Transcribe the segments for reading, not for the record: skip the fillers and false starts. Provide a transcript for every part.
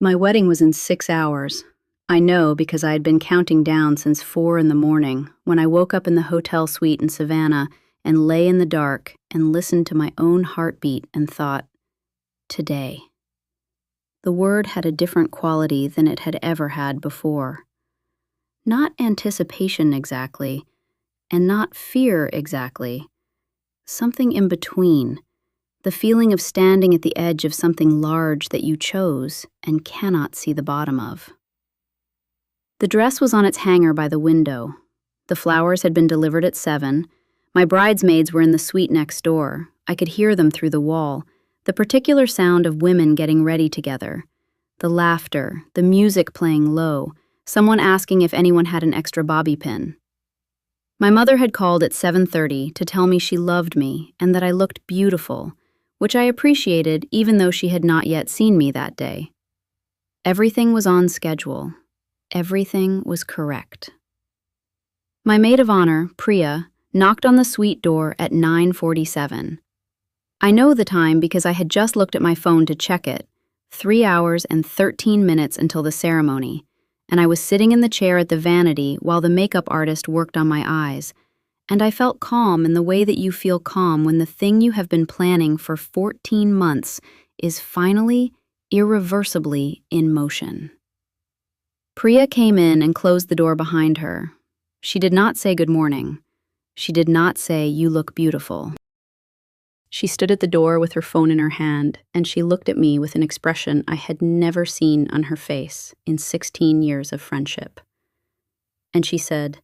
My wedding was in 6 hours. I know because I had been counting down since 4 in the morning when I woke up in the hotel suite in Savannah and lay in the dark and listened to my own heartbeat and thought, today. The word had a different quality than it had ever had before. Not anticipation exactly, and not fear exactly. Something in between. The feeling of standing at the edge of something large that you chose and cannot see the bottom of. The dress was on its hanger by the window. The flowers had been delivered at 7. My bridesmaids were in the suite next door. I could hear them through the wall, the particular sound of women getting ready together. The laughter, the music playing low, someone asking if anyone had an extra bobby pin. My mother had called at 7:30 to tell me she loved me and that I looked beautiful, which I appreciated even though she had not yet seen me that day. Everything was on schedule. Everything was correct. My maid of honor, Priya, knocked on the suite door at 9:47. I know the time because I had just looked at my phone to check it, 3 hours and 13 minutes until the ceremony, and I was sitting in the chair at the vanity while the makeup artist worked on my eyes, and I felt calm in the way that you feel calm when the thing you have been planning for 14 months is finally, irreversibly in motion. Priya came in and closed the door behind her. She did not say good morning. She did not say, "You look beautiful." She stood at the door with her phone in her hand, and she looked at me with an expression I had never seen on her face in 16 years of friendship. And she said,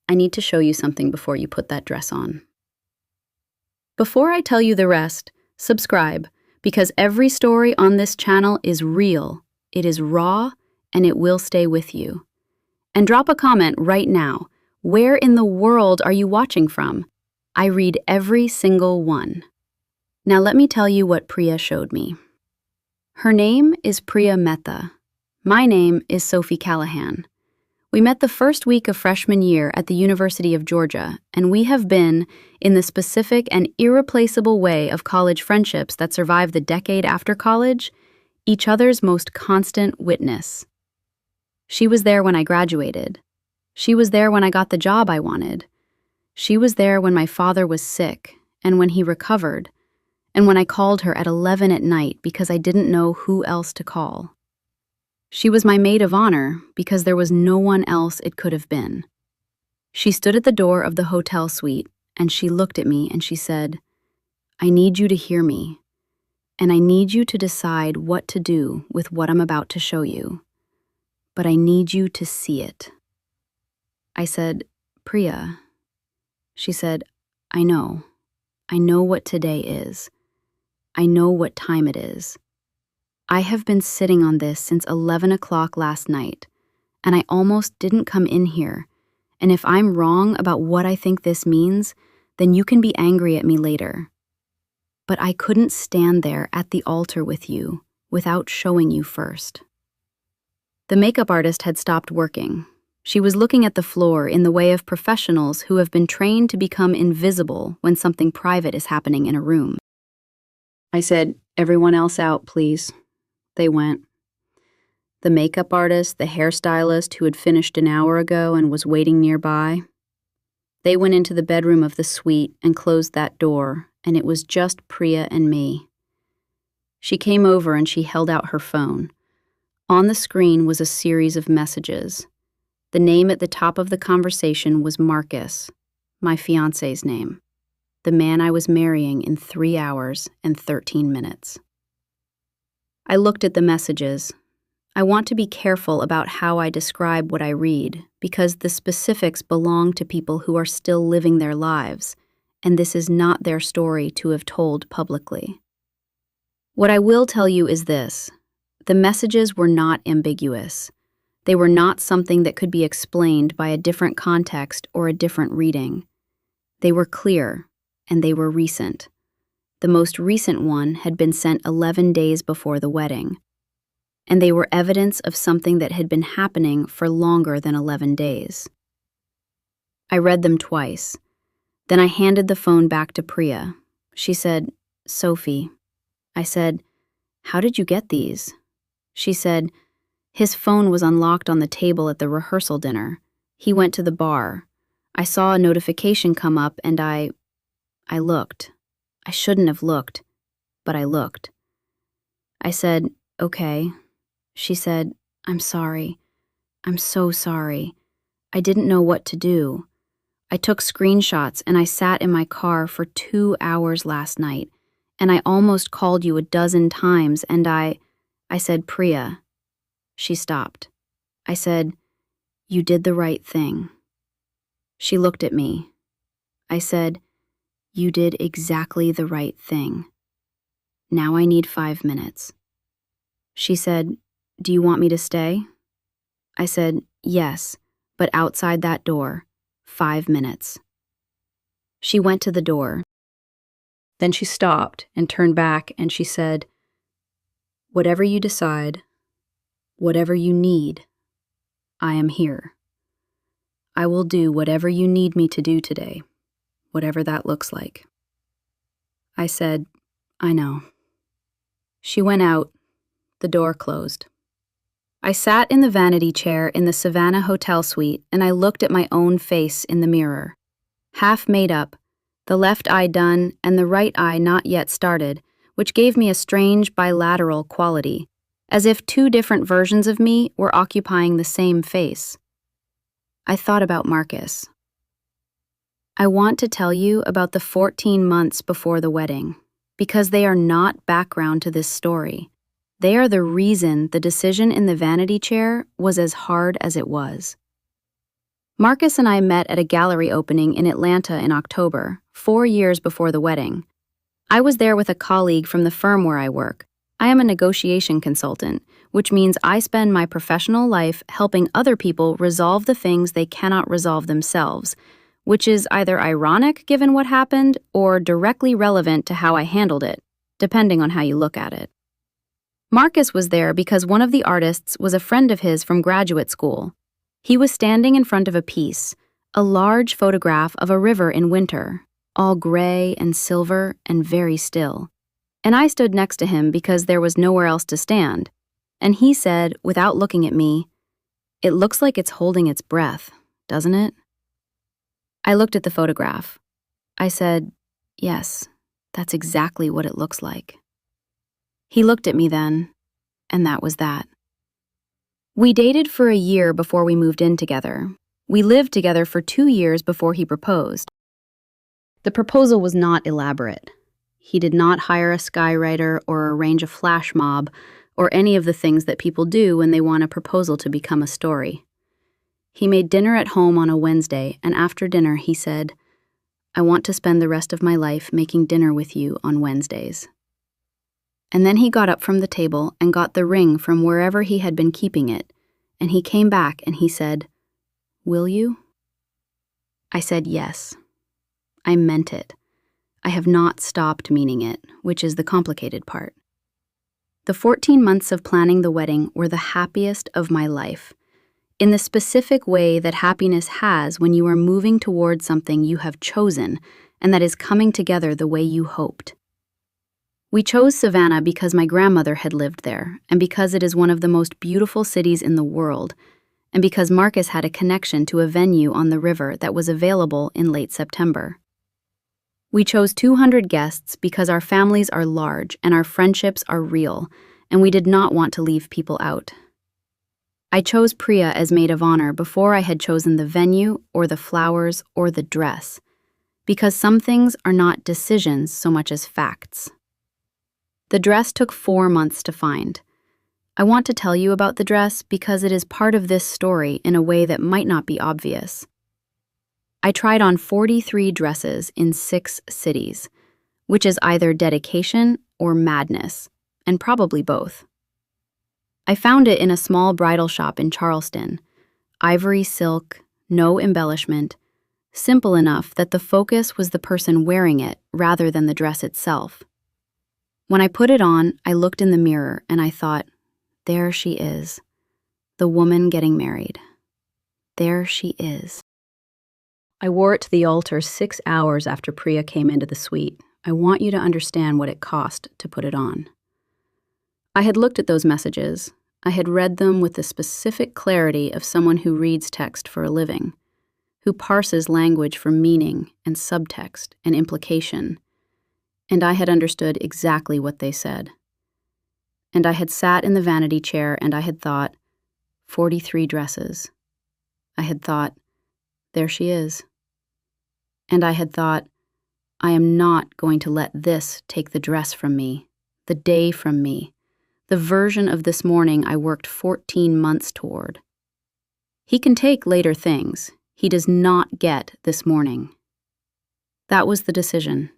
"I need to show you something before you put that dress on." Before I tell you the rest, subscribe, because every story on this channel is real, it is raw, and it will stay with you. And drop a comment right now. Where in the world are you watching from? I read every single one. Now let me tell you what Priya showed me. Her name is Priya Mehta. My name is Sophie Callahan. We met the first week of freshman year at the University of Georgia, and we have been, in the specific and irreplaceable way of college friendships that survive the decade after college, each other's most constant witness. She was there when I graduated. She was there when I got the job I wanted. She was there when my father was sick, and when he recovered, and when I called her at 11 at night because I didn't know who else to call. She was my maid of honor because there was no one else it could have been. She stood at the door of the hotel suite, and she looked at me and she said, "I need you to hear me, and I need you to decide what to do with what I'm about to show you. But I need you to see it." I said, "Priya." She said, I know what today is. I know what time it is. I have been sitting on this since 11 o'clock last night, and I almost didn't come in here, and if I'm wrong about what I think this means, then you can be angry at me later. But I couldn't stand there at the altar with you without showing you first. The makeup artist had stopped working. She was looking at the floor in the way of professionals who have been trained to become invisible when something private is happening in a room. I said, "Everyone else out, please." They went. The makeup artist, the hairstylist who had finished an hour ago and was waiting nearby, they went into the bedroom of the suite and closed that door, and it was just Priya and me. She came over and she held out her phone. On the screen was a series of messages. The name at the top of the conversation was Marcus, my fiancé's name, the man I was marrying in 3 hours and 13 minutes. I looked at the messages. I want to be careful about how I describe what I read, because the specifics belong to people who are still living their lives, and this is not their story to have told publicly. What I will tell you is this: the messages were not ambiguous. They were not something that could be explained by a different context or a different reading. They were clear, and they were recent. The most recent one had been sent 11 days before the wedding, and they were evidence of something that had been happening for longer than 11 days. I read them twice. Then I handed the phone back to Priya. She said, "Sophie." I said, "How did you get these?" She said, his phone was unlocked on the table at the rehearsal dinner. He went to the bar. I saw a notification come up and I looked. I shouldn't have looked, but I looked. I said, okay. She said, I'm sorry. I'm so sorry. I didn't know what to do. I took screenshots and I sat in my car for 2 hours last night, and I almost called you a dozen times, and I said, Priya. She stopped. I said, you did the right thing. She looked at me. I said, you did exactly the right thing. Now I need 5 minutes. She said, do you want me to stay? I said, yes, but outside that door, 5 minutes. She went to the door. Then she stopped and turned back and she said, whatever you decide, whatever you need, I am here. I will do whatever you need me to do today, whatever that looks like. I said, I know. She went out. The door closed. I sat in the vanity chair in the Savannah hotel suite and I looked at my own face in the mirror. Half made up, the left eye done and the right eye not yet started, which gave me a strange bilateral quality, as if 2 different versions of me were occupying the same face. I thought about Marcus. I want to tell you about the 14 months before the wedding, because they are not background to this story. They are the reason the decision in the vanity chair was as hard as it was. Marcus and I met at a gallery opening in Atlanta in October, 4 years before the wedding. I was there with a colleague from the firm where I work. I am a negotiation consultant, which means I spend my professional life helping other people resolve the things they cannot resolve themselves, which is either ironic given what happened or directly relevant to how I handled it, depending on how you look at it. Marcus was there because one of the artists was a friend of his from graduate school. He was standing in front of a piece, a large photograph of a river in winter, all gray and silver and very still. And I stood next to him because there was nowhere else to stand. And he said, without looking at me, "It looks like it's holding its breath, doesn't it?" I looked at the photograph. I said, "Yes, that's exactly what it looks like." He looked at me then, and that was that. We dated for a year before we moved in together. We lived together for 2 years before he proposed. The proposal was not elaborate. He did not hire a skywriter or arrange a flash mob or any of the things that people do when they want a proposal to become a story. He made dinner at home on a Wednesday, and after dinner he said, "I want to spend the rest of my life making dinner with you on Wednesdays." And then he got up from the table and got the ring from wherever he had been keeping it, and he came back and he said, "Will you?" I said yes. I meant it. I have not stopped meaning it, which is the complicated part. The 14 months of planning the wedding were the happiest of my life, in the specific way that happiness has when you are moving towards something you have chosen and that is coming together the way you hoped. We chose Savannah because my grandmother had lived there, and because it is one of the most beautiful cities in the world, and because Marcus had a connection to a venue on the river that was available in late September. We chose 200 guests because our families are large and our friendships are real, and we did not want to leave people out. I chose Priya as maid of honor before I had chosen the venue or the flowers or the dress, because some things are not decisions so much as facts. The dress took 4 months to find. I want to tell you about the dress because it is part of this story in a way that might not be obvious. I tried on 43 dresses in 6 cities, which is either dedication or madness, and probably both. I found it in a small bridal shop in Charleston. Ivory silk, no embellishment, simple enough that the focus was the person wearing it rather than the dress itself. When I put it on, I looked in the mirror and I thought, there she is, the woman getting married. There she is. I wore it to the altar 6 hours after Priya came into the suite. I want you to understand what it cost to put it on. I had looked at those messages. I had read them with the specific clarity of someone who reads text for a living, who parses language for meaning and subtext and implication, and I had understood exactly what they said. And I had sat in the vanity chair and I had thought, 43 dresses. I had thought, there she is. And I had thought, I am not going to let this take the dress from me, the day from me, the version of this morning I worked 14 months toward. He can take later things. He does not get this morning. That was the decision.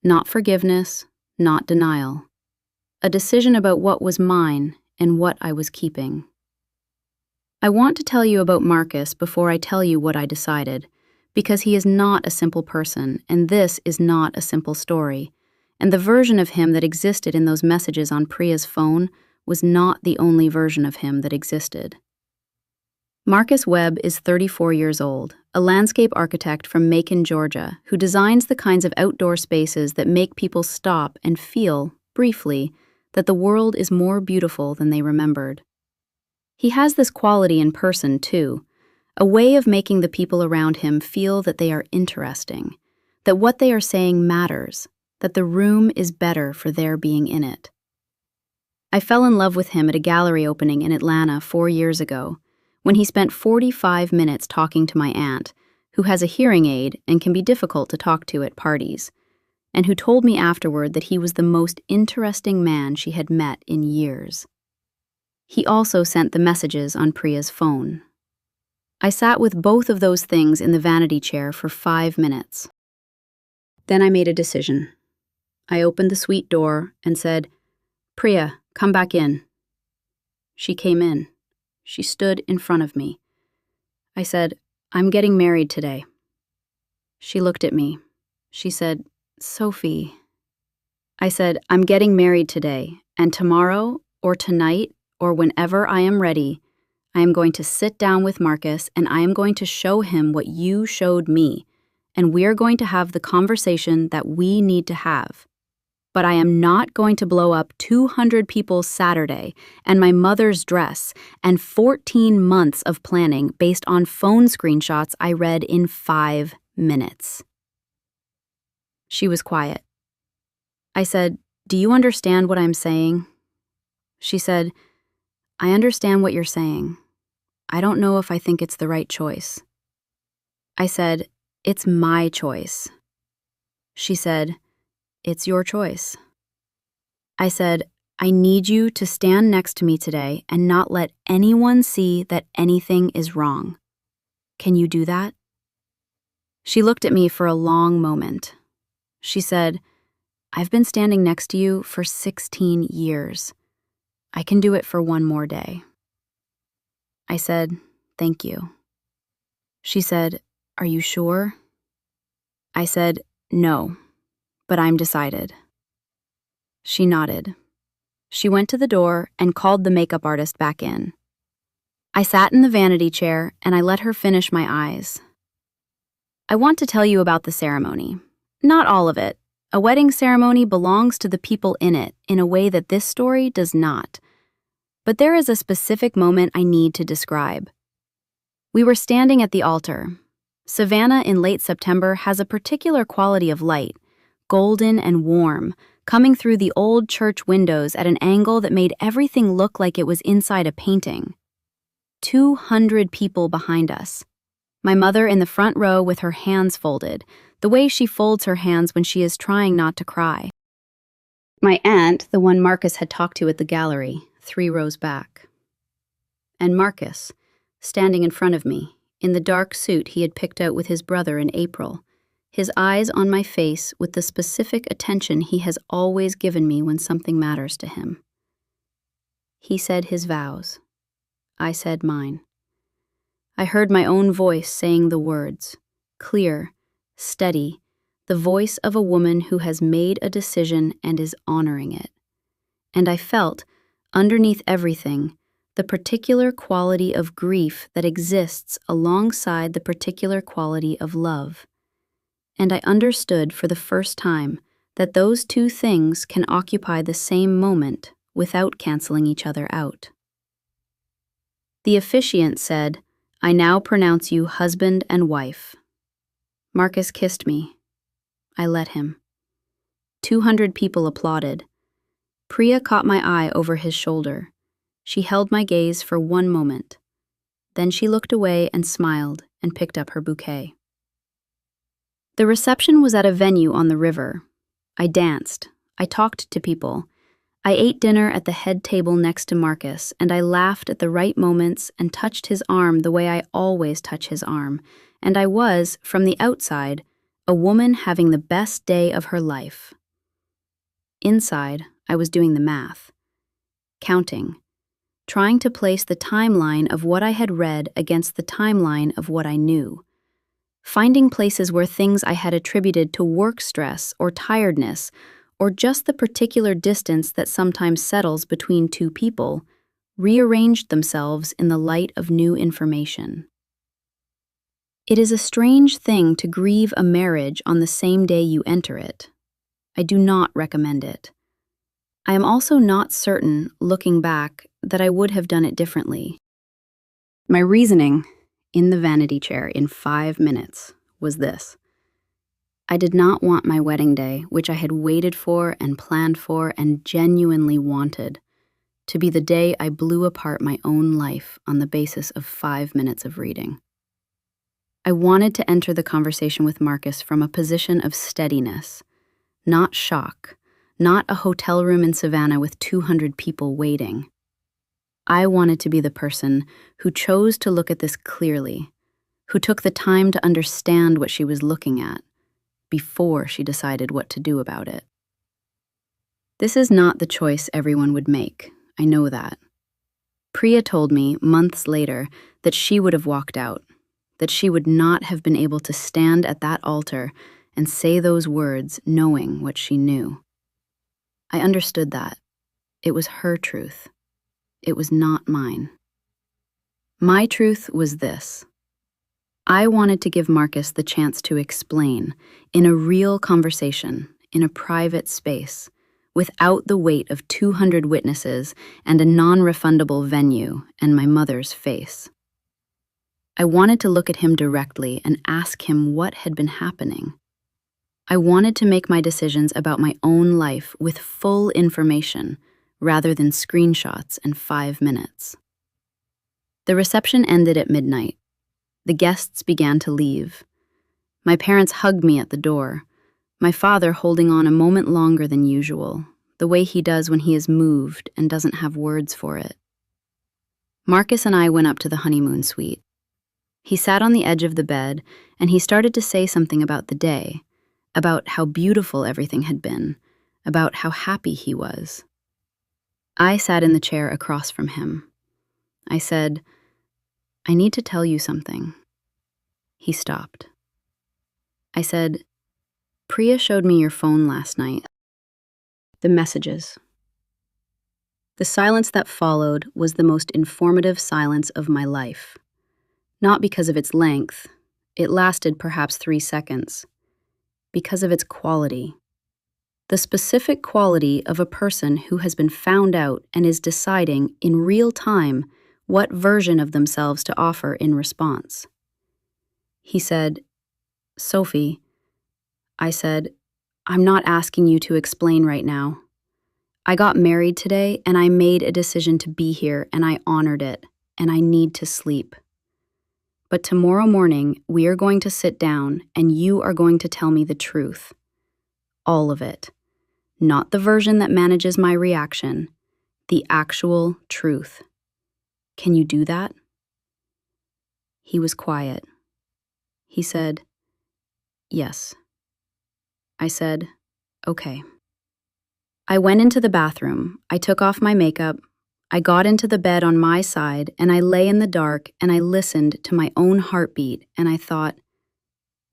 Not forgiveness, not denial. A decision about what was mine and what I was keeping. I want to tell you about Marcus before I tell you what I decided, because he is not a simple person, and this is not a simple story, and the version of him that existed in those messages on Priya's phone was not the only version of him that existed. Marcus Webb is 34 years old, a landscape architect from Macon, Georgia, who designs the kinds of outdoor spaces that make people stop and feel, briefly, that the world is more beautiful than they remembered. He has this quality in person, too, a way of making the people around him feel that they are interesting, that what they are saying matters, that the room is better for their being in it. I fell in love with him at a gallery opening in Atlanta 4 years ago, when he spent 45 minutes talking to my aunt, who has a hearing aid and can be difficult to talk to at parties, and who told me afterward that he was the most interesting man she had met in years. He also sent the messages on Priya's phone. I sat with both of those things in the vanity chair for 5 minutes. Then I made a decision. I opened the suite door and said, "Priya, come back in." She came in. She stood in front of me. I said, "I'm getting married today." She looked at me. She said, "Sophie." I said, "I'm getting married today, and tomorrow or tonight or whenever I am ready, I am going to sit down with Marcus and I am going to show him what you showed me, and we're going to have the conversation that we need to have. But I am not going to blow up 200 people's Saturday and my mother's dress and 14 months of planning based on phone screenshots I read in 5 minutes." She was quiet. I said, "Do you understand what I'm saying?" She said, "I understand what you're saying. I don't know if I think it's the right choice." I said, "It's my choice." She said, "It's your choice." I said, "I need you to stand next to me today and not let anyone see that anything is wrong. Can you do that?" She looked at me for a long moment. She said, "I've been standing next to you for 16 years. I can do it for one more day." I said, "Thank you." She said, "Are you sure?" I said, "No, but I'm decided." She nodded. She went to the door and called the makeup artist back in. I sat in the vanity chair and I let her finish my eyes. I want to tell you about the ceremony. Not all of it. A wedding ceremony belongs to the people in it in a way that this story does not. But there is a specific moment I need to describe. We were standing at the altar. Savannah in late September has a particular quality of light, golden and warm, coming through the old church windows at an angle that made everything look like it was inside a painting. 200 people behind us. My mother in the front row with her hands folded, the way she folds her hands when she is trying not to cry. My aunt, the one Marcus had talked to at the gallery, 3 rows back. And Marcus, standing in front of me, in the dark suit he had picked out with his brother in April, his eyes on my face with the specific attention he has always given me when something matters to him. He said his vows. I said mine. I heard my own voice saying the words, clear, steady, the voice of a woman who has made a decision and is honoring it. And I felt, underneath everything, the particular quality of grief that exists alongside the particular quality of love. And I understood for the first time that those two things can occupy the same moment without canceling each other out. The officiant said, "I now pronounce you husband and wife." Marcus kissed me. I let him. 200 people applauded. Priya caught my eye over his shoulder. She held my gaze for one moment. Then she looked away and smiled and picked up her bouquet. The reception was at a venue on the river. I danced. I talked to people. I ate dinner at the head table next to Marcus, and I laughed at the right moments and touched his arm the way I always touch his arm. And I was, from the outside, a woman having the best day of her life. Inside, I was doing the math, counting, trying to place the timeline of what I had read against the timeline of what I knew, finding places where things I had attributed to work stress or tiredness or just the particular distance that sometimes settles between two people rearranged themselves in the light of new information. It is a strange thing to grieve a marriage on the same day you enter it. I do not recommend it. I am also not certain, looking back, that I would have done it differently. My reasoning, in the vanity chair in 5 minutes, was this. I did not want my wedding day, which I had waited for and planned for and genuinely wanted, to be the day I blew apart my own life on the basis of 5 minutes of reading. I wanted to enter the conversation with Marcus from a position of steadiness, not shock, not a hotel room in Savannah with 200 people waiting. I wanted to be the person who chose to look at this clearly, who took the time to understand what she was looking at before she decided what to do about it. This is not the choice everyone would make, I know that. Priya told me months later that she would have walked out, that she would not have been able to stand at that altar and say those words knowing what she knew. I understood that. It was her truth. It was not mine. My truth was this. I wanted to give Marcus the chance to explain, in a real conversation, in a private space, without the weight of 200 witnesses and a non-refundable venue and my mother's face. I wanted to look at him directly and ask him what had been happening. I wanted to make my decisions about my own life with full information, rather than screenshots and 5 minutes. The reception ended at midnight. The guests began to leave. My parents hugged me at the door, my father holding on a moment longer than usual, the way he does when he is moved and doesn't have words for it. Marcus and I went up to the honeymoon suite. He sat on the edge of the bed, and he started to say something about the day, about how beautiful everything had been, about how happy he was. I sat in the chair across from him. I said, "I need to tell you something." He stopped. I said, "Priya showed me your phone last night." The messages. The silence that followed was the most informative silence of my life. Not because of its length, it lasted perhaps 3 seconds, because of its quality. The specific quality of a person who has been found out and is deciding in real time what version of themselves to offer in response. He said, "Sophie," I said, "I'm not asking you to explain right now. I got married today and I made a decision to be here and I honored it, and I need to sleep. But tomorrow morning, we are going to sit down and you are going to tell me the truth. All of it. Not the version that manages my reaction, the actual truth. Can you do that?" He was quiet. He said, "Yes." I said, "Okay." I went into the bathroom. I took off my makeup. I got into the bed on my side, and I lay in the dark, and I listened to my own heartbeat, and I thought,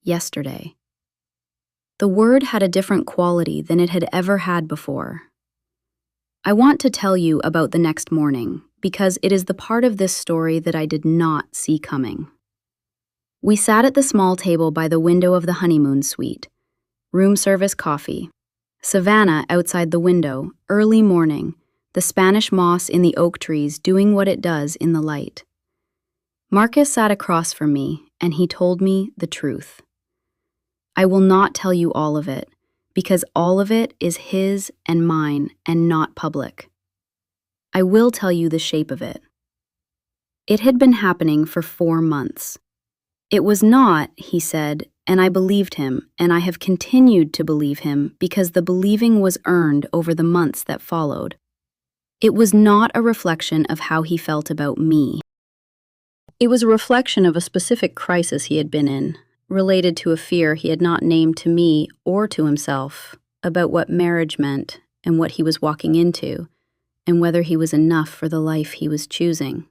yesterday. The word had a different quality than it had ever had before. I want to tell you about the next morning, because it is the part of this story that I did not see coming. We sat at the small table by the window of the honeymoon suite. Room service coffee. Savannah outside the window, early morning, the Spanish moss in the oak trees doing what it does in the light. Marcus sat across from me, and he told me the truth. I will not tell you all of it, because all of it is his and mine and not public. I will tell you the shape of it. It had been happening for 4 months. It was not, he said, and I believed him, and I have continued to believe him because the believing was earned over the months that followed. It was not a reflection of how he felt about me. It was a reflection of a specific crisis he had been in, related to a fear he had not named to me or to himself about what marriage meant and what he was walking into, and whether he was enough for the life he was choosing.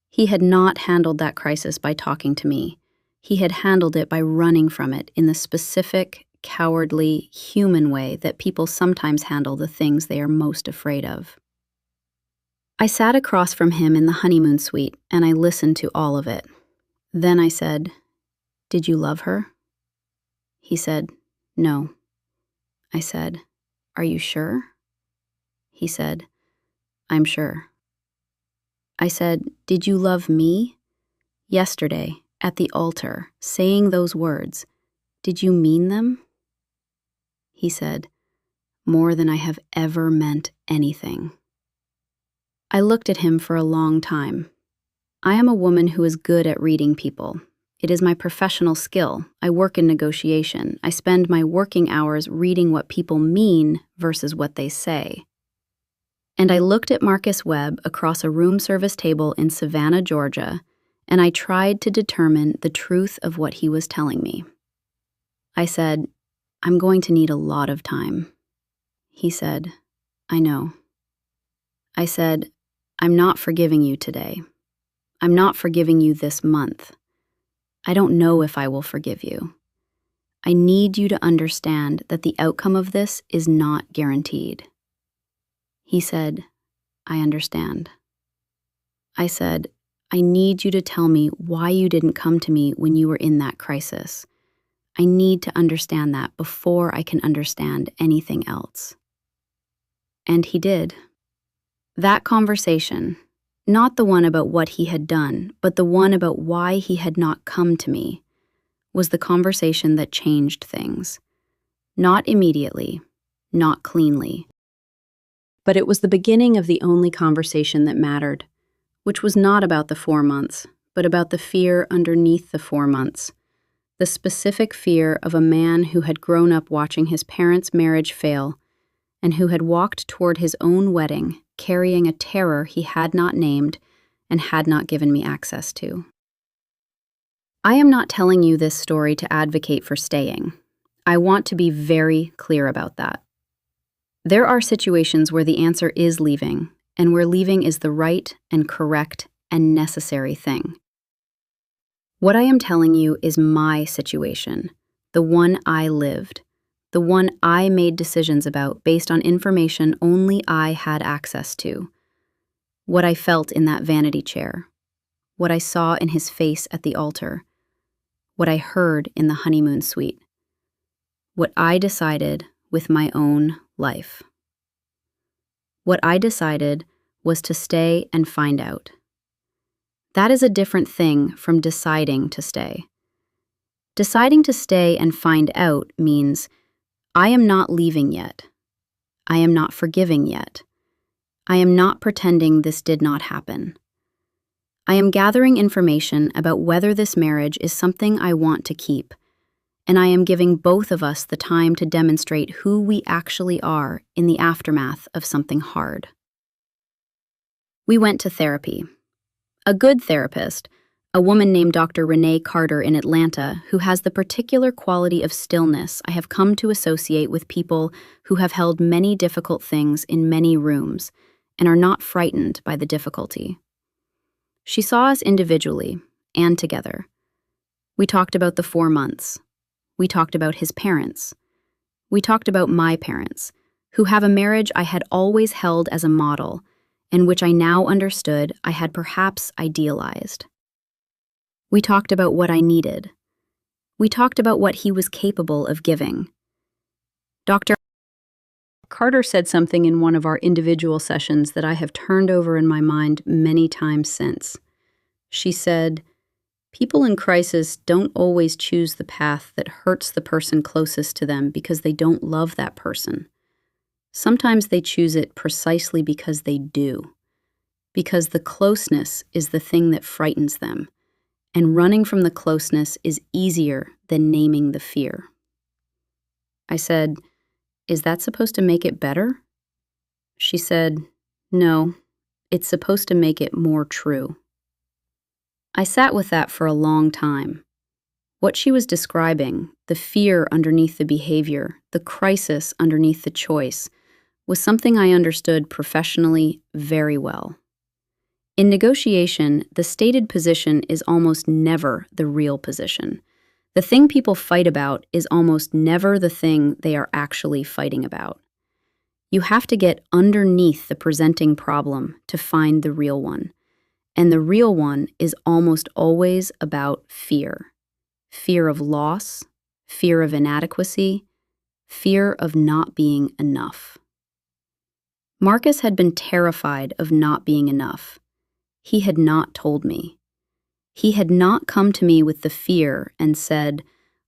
He had not handled that crisis by talking to me. He had handled it by running from it in the specific, cowardly, human way that people sometimes handle the things they are most afraid of. I sat across from him in the honeymoon suite, and I listened to all of it. Then I said, "Did you love her?" He said, "No." I said, "Are you sure?" He said, "I'm sure." I said, "Did you love me?" Yesterday, at the altar, saying those words, did you mean them? He said, "More than I have ever meant anything." I looked at him for a long time. I am a woman who is good at reading people. It is my professional skill. I work in negotiation. I spend my working hours reading what people mean versus what they say. And I looked at Marcus Webb across a room service table in Savannah, Georgia, and I tried to determine the truth of what he was telling me. I said, "I'm going to need a lot of time." He said, "I know." I said, "I'm not forgiving you today. I'm not forgiving you this month. I don't know if I will forgive you. I need you to understand that the outcome of this is not guaranteed." He said, "I understand." I said, "I need you to tell me why you didn't come to me when you were in that crisis. I need to understand that before I can understand anything else." And he did. That conversation, not the one about what he had done, but the one about why he had not come to me, was the conversation that changed things. Not immediately, not cleanly. But it was the beginning of the only conversation that mattered, which was not about the 4 months, but about the fear underneath the 4 months. The specific fear of a man who had grown up watching his parents' marriage fail and who had walked toward his own wedding carrying a terror he had not named and had not given me access to. I am not telling you this story to advocate for staying. I want to be very clear about that. There are situations where the answer is leaving, and where leaving is the right and correct and necessary thing. What I am telling you is my situation, the one I lived, the one I made decisions about based on information only I had access to. What I felt in that vanity chair, what I saw in his face at the altar, what I heard in the honeymoon suite, what I decided with my own life. What I decided was to stay and find out. That is a different thing from deciding to stay. Deciding to stay and find out means I am not leaving yet. I am not forgiving yet. I am not pretending this did not happen. I am gathering information about whether this marriage is something I want to keep, and I am giving both of us the time to demonstrate who we actually are in the aftermath of something hard. We went to therapy. A good therapist, a woman named Dr. Renee Carter in Atlanta, who has the particular quality of stillness I have come to associate with people who have held many difficult things in many rooms and are not frightened by the difficulty. She saw us individually and together. We talked about the 4 months. We talked about his parents. We talked about my parents, who have a marriage I had always held as a model, and which I now understood I had perhaps idealized. We talked about what I needed. We talked about what he was capable of giving. Dr. Carter said something in one of our individual sessions that I have turned over in my mind many times since. She said, "People in crisis don't always choose the path that hurts the person closest to them because they don't love that person. Sometimes they choose it precisely because they do. Because the closeness is the thing that frightens them, and running from the closeness is easier than naming the fear." I said, "Is that supposed to make it better?" She said, "No, it's supposed to make it more true." I sat with that for a long time. What she was describing, the fear underneath the behavior, the crisis underneath the choice, was something I understood professionally very well. In negotiation, the stated position is almost never the real position. The thing people fight about is almost never the thing they are actually fighting about. You have to get underneath the presenting problem to find the real one. And the real one is almost always about fear. Fear of loss, fear of inadequacy, fear of not being enough. Marcus had been terrified of not being enough. He had not told me. He had not come to me with the fear and said,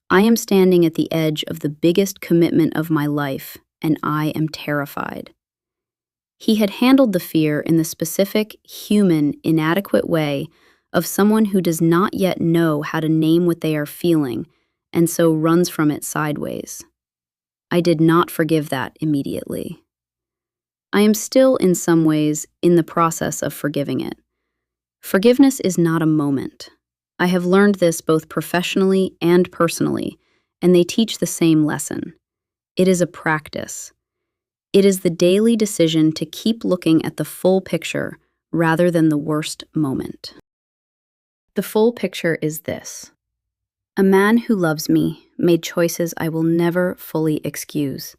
"I am standing at the edge of the biggest commitment of my life, and I am terrified." He had handled the fear in the specific, human, inadequate way of someone who does not yet know how to name what they are feeling, and so runs from it sideways. I did not forgive that immediately. I am still, in some ways, in the process of forgiving it. Forgiveness is not a moment. I have learned this both professionally and personally, and they teach the same lesson. It is a practice. It is the daily decision to keep looking at the full picture rather than the worst moment. The full picture is this. A man who loves me made choices I will never fully excuse,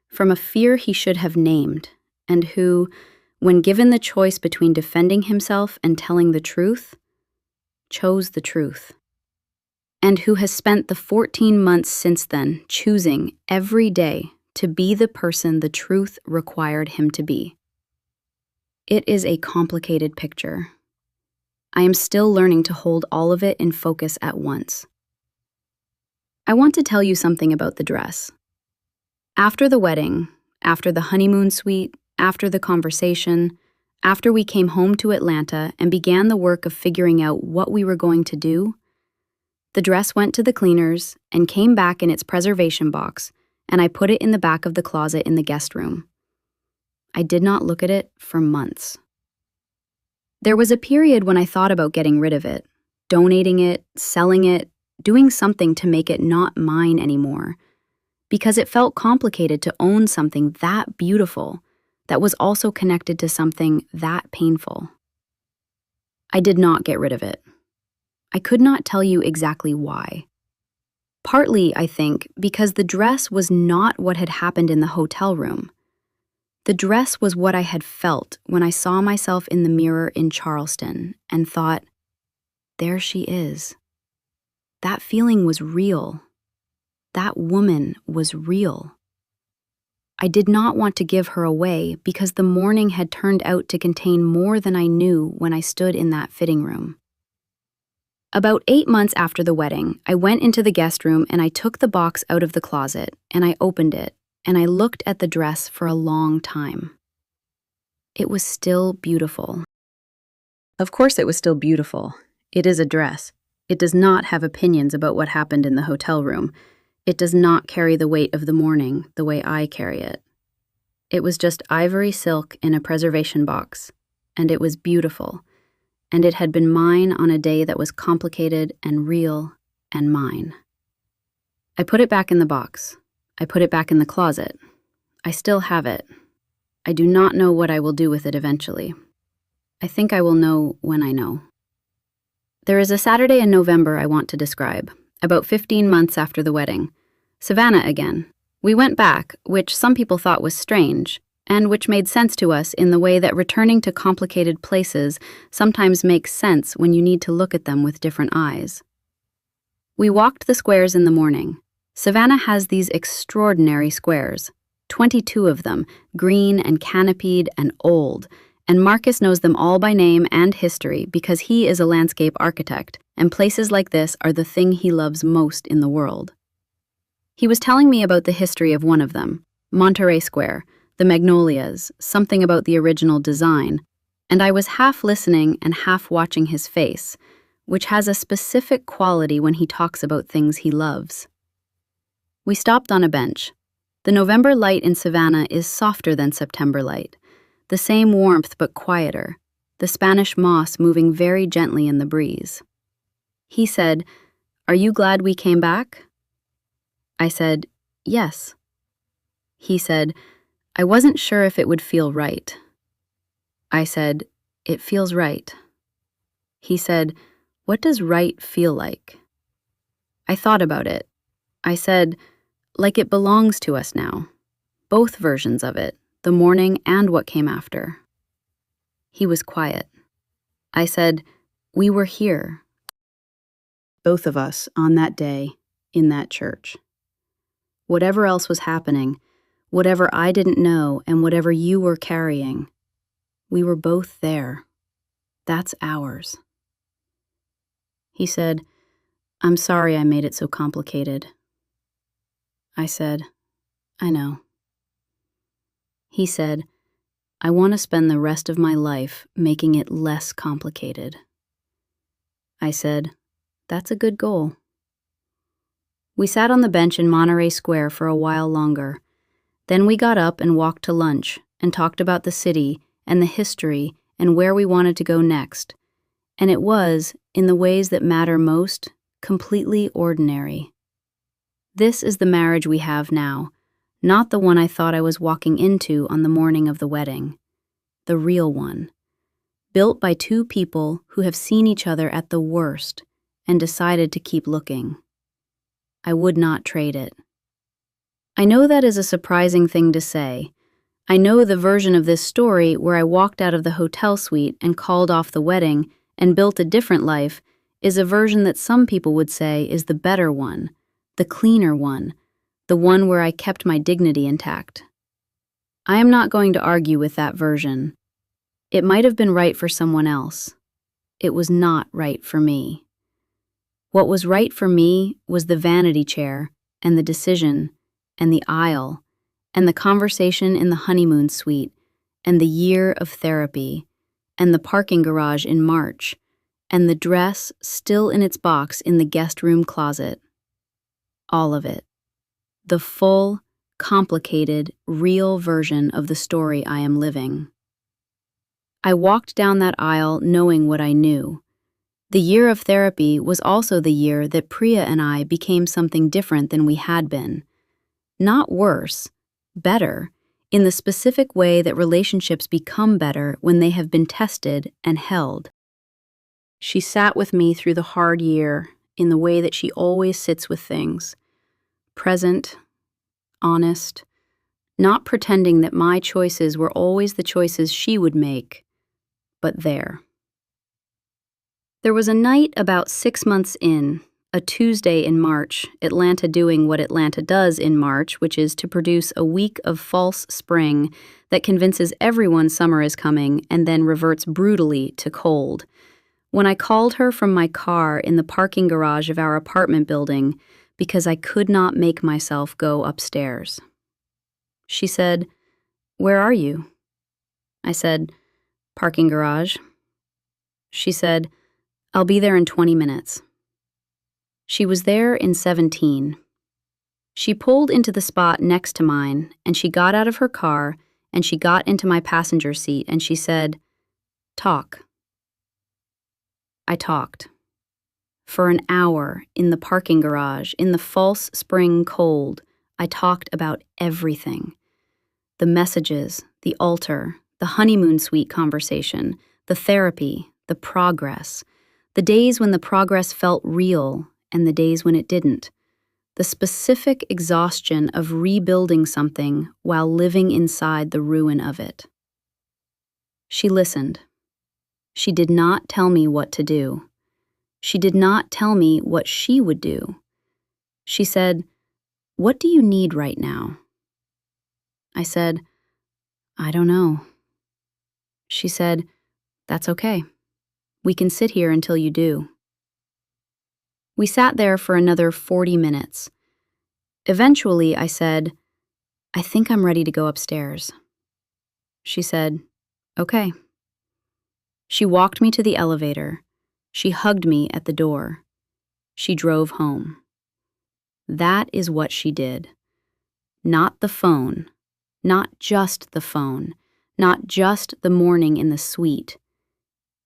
from a fear he should have named, and who, when given the choice between defending himself and telling the truth, chose the truth. And who has spent the 14 months since then choosing every day to be the person the truth required him to be. It is a complicated picture. I am still learning to hold all of it in focus at once. I want to tell you something about the dress. After the wedding, after the honeymoon suite, after the conversation, after we came home to Atlanta and began the work of figuring out what we were going to do, the dress went to the cleaners and came back in its preservation box, and I put it in the back of the closet in the guest room. I did not look at it for months. There was a period when I thought about getting rid of it, donating it, selling it, doing something to make it not mine anymore, because it felt complicated to own something that beautiful that was also connected to something that painful. I did not get rid of it. I could not tell you exactly why. Partly, I think, because the dress was not what had happened in the hotel room. The dress was what I had felt when I saw myself in the mirror in Charleston and thought, there she is. That feeling was real. That woman was real. I did not want to give her away because the morning had turned out to contain more than I knew when I stood in that fitting room. About 8 months after the wedding, I went into the guest room and I took the box out of the closet and I opened it and I looked at the dress for a long time. It was still beautiful. Of course it was still beautiful. It is a dress. It does not have opinions about what happened in the hotel room. It does not carry the weight of the morning the way I carry it. It was just ivory silk in a preservation box, and it was beautiful, and it had been mine on a day that was complicated and real and mine. I put it back in the box. I put it back in the closet. I still have it. I do not know what I will do with it eventually. I think I will know when I know. There is a Saturday in November I want to describe, about 15 months after the wedding. Savannah again. We went back, which some people thought was strange, and which made sense to us in the way that returning to complicated places sometimes makes sense when you need to look at them with different eyes. We walked the squares in the morning. Savannah has these extraordinary squares, 22 of them, green and canopied and old, And Marcus knows them all by name and history because he is a landscape architect, and places like this are the thing he loves most in the world. He was telling me about the history of one of them, Monterey Square, the Magnolias, something about the original design, and I was half listening and half watching his face, which has a specific quality when he talks about things he loves. We stopped on a bench. The November light in Savannah is softer than September light, the same warmth but quieter, the Spanish moss moving very gently in the breeze. He said, "Are you glad we came back?" I said, "Yes." He said, "I wasn't sure if it would feel right." I said, "It feels right." He said, "What does right feel like?" I thought about it. I said, "Like it belongs to us now." Both versions of it, the morning and what came after. He was quiet. I said, "We were here." Both of us on that day, in that church. Whatever else was happening, whatever I didn't know and whatever you were carrying, we were both there. That's ours. He said, "I'm sorry I made it so complicated." I said, "I know." He said, "I want to spend the rest of my life making it less complicated." I said, "That's a good goal." We sat on the bench in Monterey Square for a while longer. Then we got up and walked to lunch and talked about the city and the history and where we wanted to go next. And it was, in the ways that matter most, completely ordinary. This is the marriage we have now, not the one I thought I was walking into on the morning of the wedding. The real one. Built by two people who have seen each other at the worst and decided to keep looking. I would not trade it. I know that is a surprising thing to say. I know the version of this story where I walked out of the hotel suite and called off the wedding and built a different life is a version that some people would say is the better one, the cleaner one, the one where I kept my dignity intact. I am not going to argue with that version. It might have been right for someone else. It was not right for me. What was right for me was the vanity chair and the decision and the aisle and the conversation in the honeymoon suite and the year of therapy and the parking garage in March and the dress still in its box in the guest room closet. All of it. The full, complicated, real version of the story I am living. I walked down that aisle knowing what I knew. The year of therapy was also the year that Priya and I became something different than we had been. Not worse, better, in the specific way that relationships become better when they have been tested and held. She sat with me through the hard year in the way that she always sits with things. Present, honest, not pretending that my choices were always the choices she would make, but there. There was a night about 6 months in, a Tuesday in March, Atlanta doing what Atlanta does in March, which is to produce a week of false spring that convinces everyone summer is coming and then reverts brutally to cold. When I called her from my car in the parking garage of our apartment building because I could not make myself go upstairs. She said, "Where are you?" I said, "Parking garage." She said, "I'll be there in 20 minutes. She was there in 17. She pulled into the spot next to mine, and she got out of her car, and she got into my passenger seat, and she said, "Talk." I talked. For an hour, in the parking garage, in the false spring cold, I talked about everything. The messages, the altar, the honeymoon suite conversation, the therapy, the progress, the days when the progress felt real and the days when it didn't, the specific exhaustion of rebuilding something while living inside the ruin of it. She listened. She did not tell me what to do. She did not tell me what she would do. She said, "What do you need right now?" I said, "I don't know." She said, "That's okay. We can sit here until you do." We sat there for another 40 minutes. Eventually, I said, "I think I'm ready to go upstairs." She said, "Okay." She walked me to the elevator. She hugged me at the door. She drove home. That is what she did. Not the phone. Not just the phone. Not just the morning in the suite.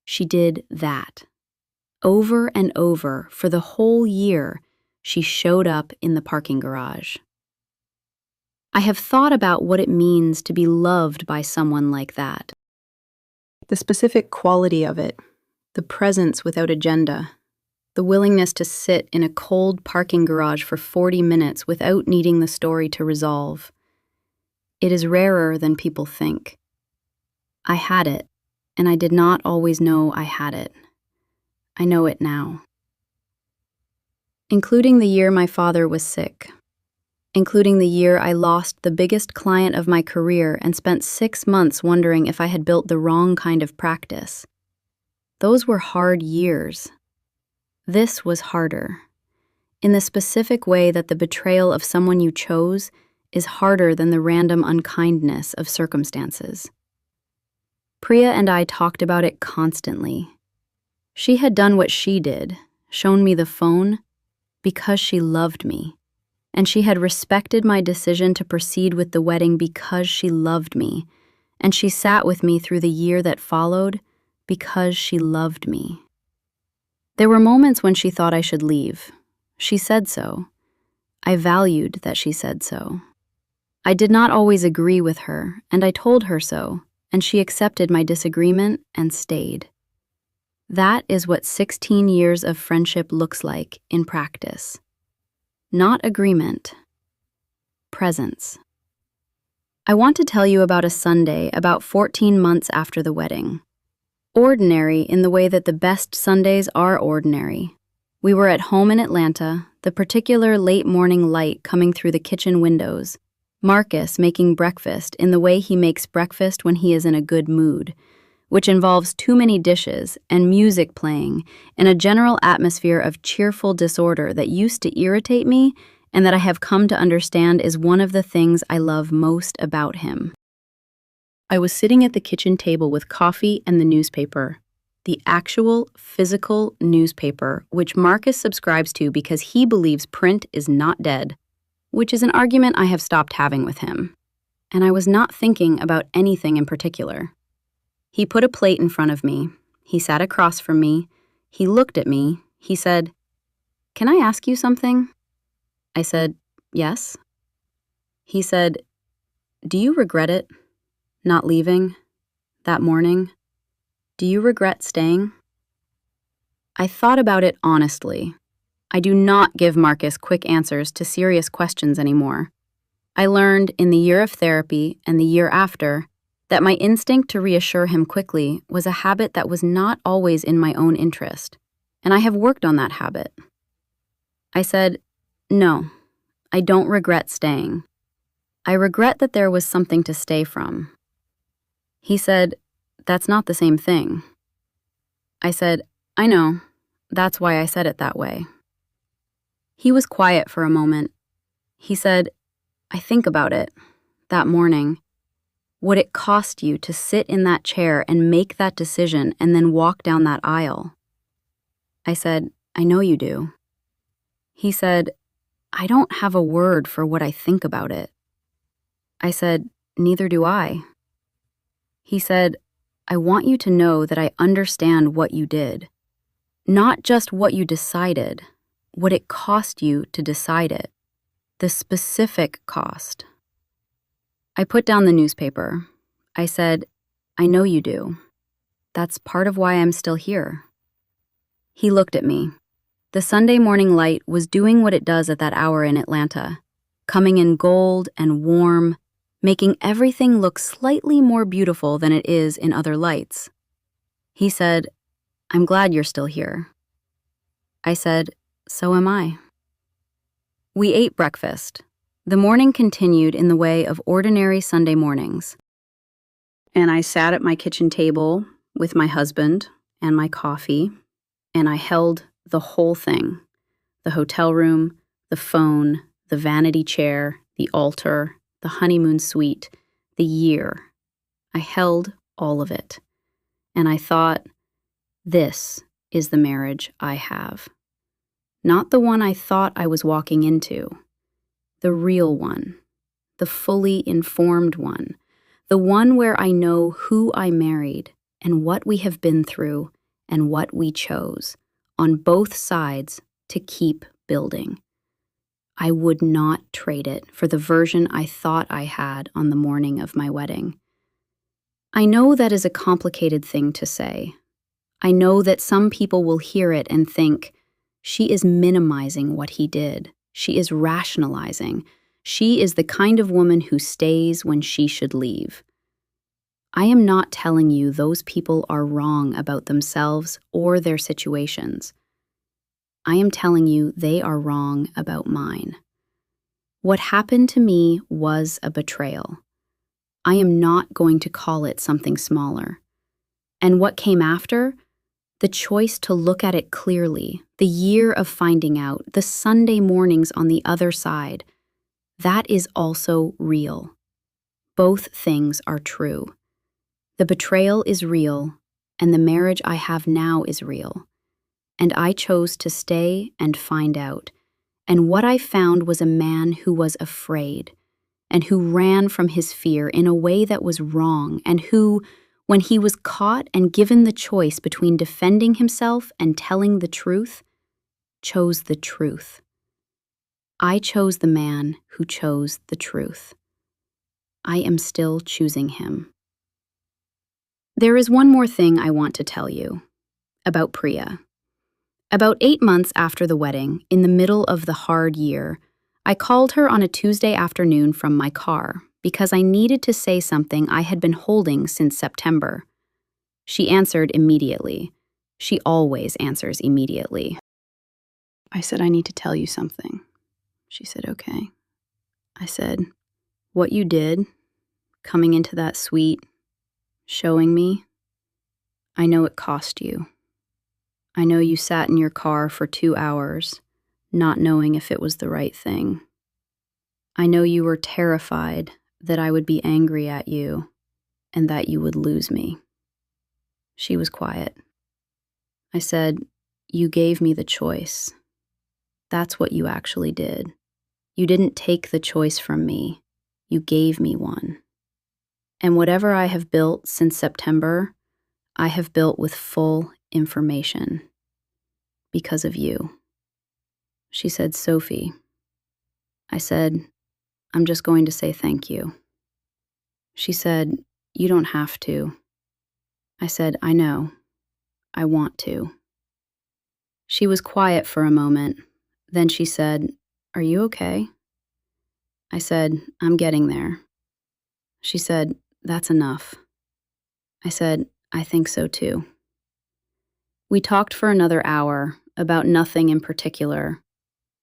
She did that. Over and over, for the whole year, she showed up in the parking garage. I have thought about what it means to be loved by someone like that. The specific quality of it, the presence without agenda, the willingness to sit in a cold parking garage for 40 minutes without needing the story to resolve. It is rarer than people think. I had it, and I did not always know I had it. I know it now. Including the year my father was sick. Including the year I lost the biggest client of my career and spent 6 months wondering if I had built the wrong kind of practice. Those were hard years. This was harder, in the specific way that the betrayal of someone you chose is harder than the random unkindness of circumstances. Priya and I talked about it constantly. She had done what she did, shown me the phone, because she loved me. And she had respected my decision to proceed with the wedding because she loved me, and she sat with me through the year that followed because she loved me. There were moments when she thought I should leave. She said so. I valued that she said so. I did not always agree with her, and I told her so, and she accepted my disagreement and stayed. That is what 16 years of friendship looks like in practice. Not agreement. Presence. I want to tell you about a Sunday about 14 months after the wedding. Ordinary in the way that the best Sundays are ordinary. We were at home in Atlanta, the particular late morning light coming through the kitchen windows, Marcus making breakfast in the way he makes breakfast when he is in a good mood, which involves too many dishes and music playing in a general atmosphere of cheerful disorder that used to irritate me and that I have come to understand is one of the things I love most about him. I was sitting at the kitchen table with coffee and the newspaper, the actual physical newspaper, which Marcus subscribes to because he believes print is not dead, which is an argument I have stopped having with him. And I was not thinking about anything in particular. He put a plate in front of me. He sat across from me. He looked at me. He said, "Can I ask you something?" I said, "Yes." He said, "Do you regret it? Not leaving? That morning? Do you regret staying?" I thought about it honestly. I do not give Marcus quick answers to serious questions anymore. I learned in the year of therapy and the year after that my instinct to reassure him quickly was a habit that was not always in my own interest, and I have worked on that habit. I said, "No, I don't regret staying. I regret that there was something to stay from." He said, "That's not the same thing." I said, "I know. That's why I said it that way." He was quiet for a moment. He said, "I think about it, that morning. What it cost you to sit in that chair and make that decision and then walk down that aisle." I said, "I know you do." He said, "I don't have a word for what I think about it." I said, "Neither do I." He said, "I want you to know that I understand what you did. Not just what you decided, what it cost you to decide it. The specific cost." I put down the newspaper. I said, "I know you do. That's part of why I'm still here." He looked at me. The Sunday morning light was doing what it does at that hour in Atlanta, coming in gold and warm, making everything look slightly more beautiful than it is in other lights. He said, "I'm glad you're still here." I said, "So am I." We ate breakfast. The morning continued in the way of ordinary Sunday mornings. And I sat at my kitchen table with my husband and my coffee, and I held the whole thing: the hotel room, the phone, the vanity chair, the altar, the honeymoon suite, the year. I held all of it. And I thought, this is the marriage I have. Not the one I thought I was walking into. The real one. The fully informed one. The one where I know who I married and what we have been through and what we chose, on both sides, to keep building. I would not trade it for the version I thought I had on the morning of my wedding. I know that is a complicated thing to say. I know that some people will hear it and think, she is minimizing what he did. She is rationalizing. She is the kind of woman who stays when she should leave. I am not telling you those people are wrong about themselves or their situations. I am telling you they are wrong about mine. What happened to me was a betrayal. I am not going to call it something smaller. And what came after? The choice to look at it clearly, the year of finding out, the Sunday mornings on the other side, that is also real. Both things are true. The betrayal is real, and the marriage I have now is real. And I chose to stay and find out. And what I found was a man who was afraid, and who ran from his fear in a way that was wrong, and who, when he was caught and given the choice between defending himself and telling the truth, chose the truth. I chose the man who chose the truth. I am still choosing him. There is one more thing I want to tell you about Priya. About 8 months after the wedding, in the middle of the hard year, I called her on a Tuesday afternoon from my car because I needed to say something I had been holding since September. She answered immediately. She always answers immediately. I said, I need to tell you something. She said, okay. I said, what you did, coming into that suite, showing me, I know it cost you. I know you sat in your car for 2 hours, not knowing if it was the right thing. I know you were terrified that I would be angry at you and that you would lose me. She was quiet. I said, you gave me the choice. That's what you actually did. You didn't take the choice from me. You gave me one. And whatever I have built since September, I have built with full information. Because of you. She said, Sophie. I said, I'm just going to say thank you. She said, you don't have to. I said, I know. I want to. She was quiet for a moment. Then she said, are you okay? I said, I'm getting there. She said, that's enough. I said, I think so too. We talked for another hour about nothing in particular,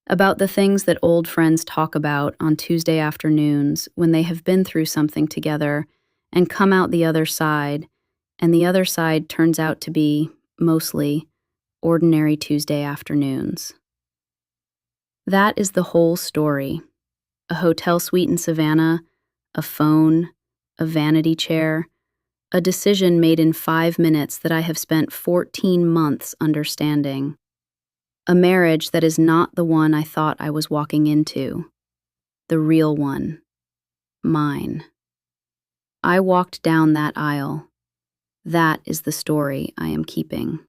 about the things that old friends talk about on Tuesday afternoons when they have been through something together and come out the other side, and the other side turns out to be, mostly, ordinary Tuesday afternoons. That is the whole story. A hotel suite in Savannah, a phone, a vanity chair, a decision made in 5 minutes that I have spent 14 months understanding. A marriage that is not the one I thought I was walking into. The real one. Mine. I walked down that aisle. That is the story I am keeping.